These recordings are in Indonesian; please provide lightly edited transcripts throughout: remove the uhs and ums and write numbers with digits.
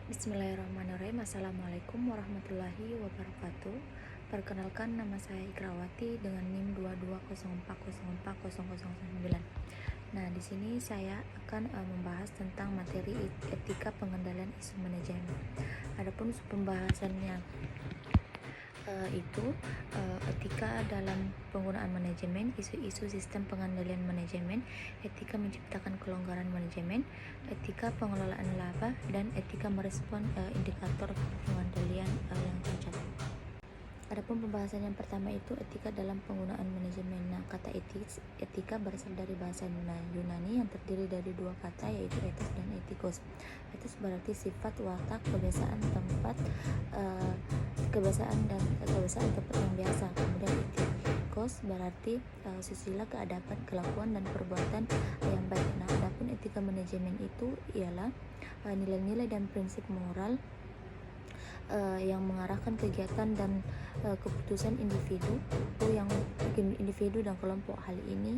Bismillahirrahmanirrahim. Assalamualaikum warahmatullahi wabarakatuh. Perkenalkan, nama saya Ikrawati dengan NIM 2204040009. Nah, di sini saya akan membahas tentang materi etika pengendalian isu manajemen. Adapun pembahasannya itu etika dalam penggunaan manajemen, isu-isu sistem pengendalian manajemen, etika menciptakan kelonggaran manajemen, etika pengelolaan laba, dan etika merespon indikator pengendalian yang cacat. Adapun pembahasan yang pertama itu etika dalam penggunaan manajemen. Nah, kata etika berasal dari bahasa Yunani yang terdiri dari dua kata, yaitu ethos dan ethikos. Ethos berarti sifat, watak, kebiasaan, tempat, kebiasaan tempat yang biasa. Kemudian ethikos berarti susila, keadaban, kelakuan, dan perbuatan yang baik. Nah, adapun etika manajemen itu ialah nilai-nilai dan prinsip moral yang mengarahkan kegiatan dan keputusan individu dan kelompok. Hal ini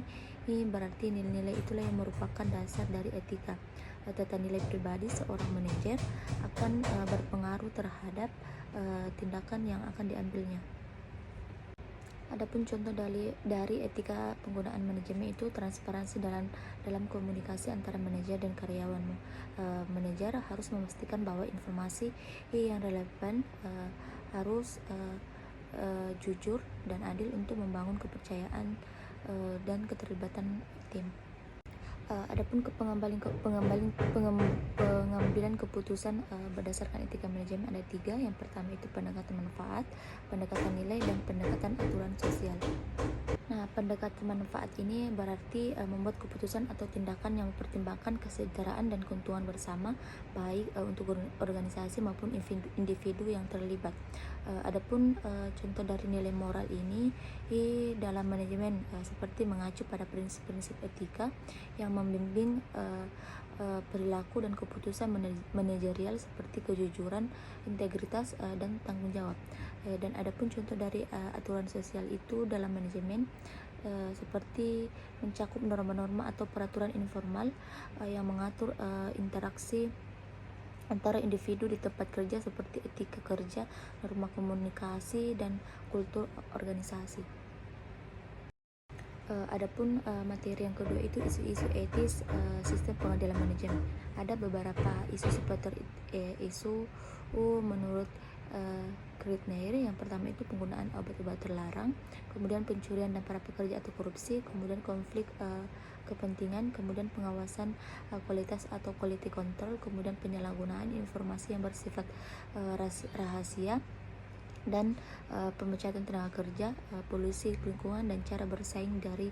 berarti nilai-nilai itulah yang merupakan dasar dari etika. Tata nilai pribadi seorang manajer akan berpengaruh terhadap tindakan yang akan diambilnya. Adapun contoh dari etika penggunaan manajemen itu transparansi dalam komunikasi antara manajer dan karyawan. Manajer harus memastikan bahwa informasi yang relevan harus jujur dan adil untuk membangun kepercayaan dan keterlibatan tim. Adapun pengambilan keputusan berdasarkan etika manajemen ada 3. Yang pertama itu pendekatan manfaat, pendekatan nilai, dan pendekatan aturan sosial. Nah, pendekatan manfaat ini berarti membuat keputusan atau tindakan yang mempertimbangkan kesejahteraan dan keuntungan bersama, baik untuk organisasi maupun individu yang terlibat. Adapun contoh dari nilai moral ini dalam manajemen seperti mengacu pada prinsip-prinsip etika yang membimbing perilaku dan keputusan manajerial seperti kejujuran, integritas, dan tanggung jawab. Dan adapun contoh dari aturan sosial itu dalam manajemen seperti mencakup norma-norma atau peraturan informal yang mengatur interaksi antara individu di tempat kerja seperti etika kerja, norma komunikasi, dan kultur organisasi. Adapun materi yang kedua itu isu-isu etis sistem pengadilan manajemen. Ada beberapa isu seputar isu menurut Gretnair. Yang pertama itu penggunaan obat-obat terlarang, kemudian pencurian dan para pekerja atau korupsi, kemudian konflik kepentingan, kemudian pengawasan kualitas atau quality control, kemudian penyalahgunaan informasi yang bersifat rahasia, dan pemecatan tenaga kerja, polusi lingkungan, dan cara bersaing dari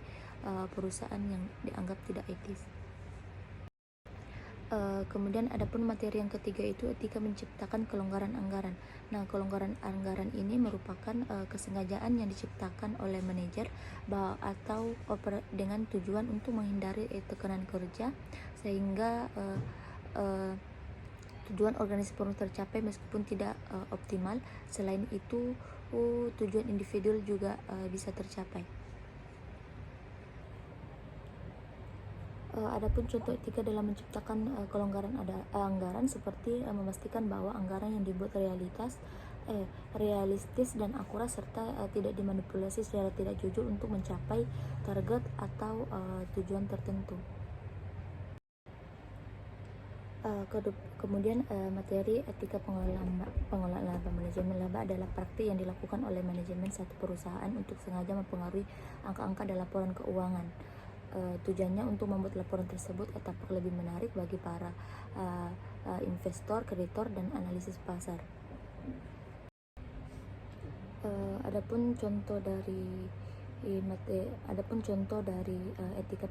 perusahaan yang dianggap tidak etis. Kemudian adapun materi yang ketiga itu etika menciptakan kelonggaran anggaran. Nah, kelonggaran anggaran ini merupakan kesengajaan yang diciptakan oleh manajer atau dengan tujuan untuk menghindari tekanan kerja sehingga tujuan organisasi perlu tercapai meskipun tidak optimal. Selain itu, tujuan individu juga bisa tercapai. Adapun contoh etika dalam menciptakan kelonggaran anggaran seperti memastikan bahwa anggaran yang dibuat realistis dan akurat serta tidak dimanipulasi secara tidak jujur untuk mencapai target atau tujuan tertentu. Kemudian materi etika pengelolaan laba. Manajemen laba adalah praktik yang dilakukan oleh manajemen satu perusahaan untuk sengaja mempengaruhi angka-angka dalam laporan keuangan. Tujuannya untuk membuat laporan tersebut tampak lebih menarik bagi para investor, kreditor, dan analisis pasar. Adapun contoh dari etika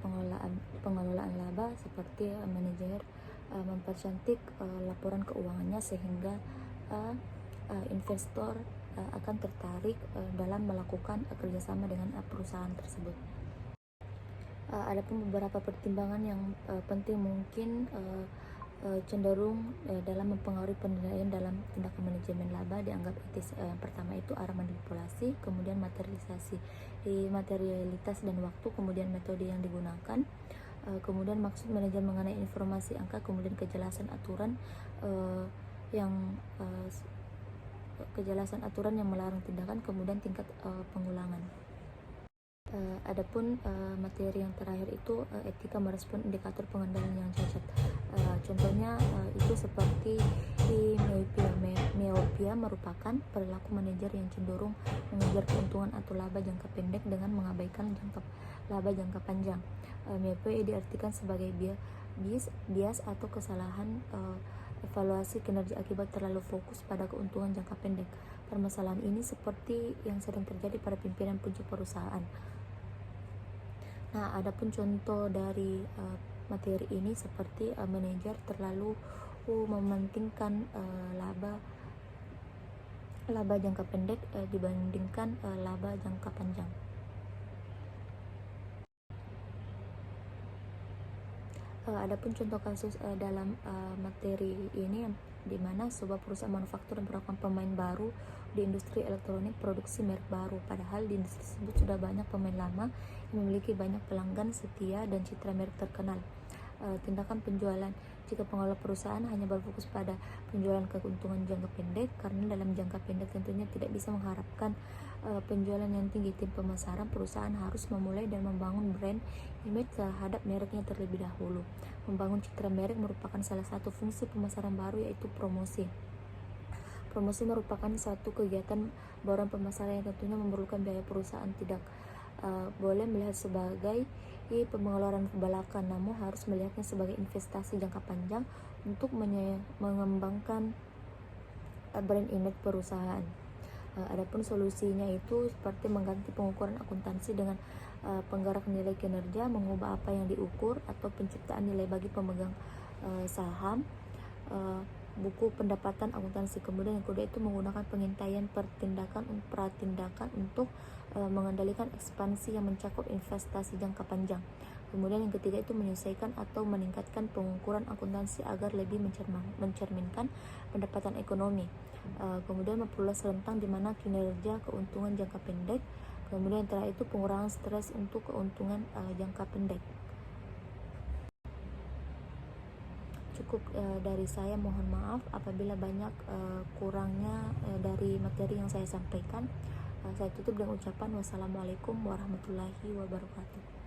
pengelolaan laba seperti manajer mempercantik laporan keuangannya sehingga investor akan tertarik dalam melakukan kerjasama dengan perusahaan tersebut. Adapun beberapa pertimbangan yang penting mungkin cenderung dalam mempengaruhi penilaian dalam tindakan manajemen laba dianggap etis. Yang pertama itu arah manipulasi, kemudian materialitas dan waktu, kemudian metode yang digunakan, kemudian maksud manajer mengenai informasi angka, kemudian kejelasan aturan yang kejelasan aturan yang melarang tindakan, kemudian tingkat pengulangan. Adapun materi yang terakhir itu etika merespon indikator pengendalian yang cacat. Contohnya itu seperti di myopia merupakan perilaku manajer yang cenderung mengejar keuntungan atau laba jangka pendek dengan mengabaikan laba jangka panjang. Myopia diartikan sebagai bias atau kesalahan evaluasi kinerja akibat terlalu fokus pada keuntungan jangka pendek. Permasalahan ini seperti yang sering terjadi pada pimpinan puncak perusahaan. Nah, adapun contoh dari materi ini seperti manajer terlalu mementingkan laba jangka pendek dibandingkan laba jangka panjang. Adapun contoh kasus dalam materi ini di mana sebuah perusahaan manufaktur yang merupakan pemain baru di industri elektronik produksi merek baru, padahal di industri tersebut sudah banyak pemain lama yang memiliki banyak pelanggan setia dan citra merek terkenal. Tindakan penjualan: jika pengelola perusahaan hanya berfokus pada penjualan keuntungan jangka pendek, karena dalam jangka pendek tentunya tidak bisa mengharapkan penjualan yang tinggi, tim pemasaran perusahaan harus memulai dan membangun brand image terhadap mereknya terlebih dahulu. Membangun citra merek merupakan salah satu fungsi pemasaran baru, yaitu promosi. Promosi merupakan satu kegiatan bauran pemasaran yang tentunya memerlukan biaya. Perusahaan tidak boleh melihat sebagai pengeluaran belaka, namun harus melihatnya sebagai investasi jangka panjang untuk mengembangkan brand image perusahaan. Adapun solusinya itu seperti mengganti pengukuran akuntansi dengan penggerak nilai kinerja, mengubah apa yang diukur, atau penciptaan nilai bagi pemegang saham, buku pendapatan akuntansi. Kemudian yang kedua itu menggunakan pengintaian pratindakan untuk mengendalikan ekspansi yang mencakup investasi jangka panjang. Kemudian yang ketiga itu menyesuaikan atau meningkatkan pengukuran akuntansi agar lebih mencerminkan pendapatan ekonomi. Kemudian memperluas rentang di mana kinerja keuntungan jangka pendek. Kemudian yang terakhir itu pengurangan stres untuk keuntungan jangka pendek. Cukup dari saya, mohon maaf apabila banyak kurangnya dari materi yang saya sampaikan. Saya tutup dengan ucapan wassalamualaikum warahmatullahi wabarakatuh.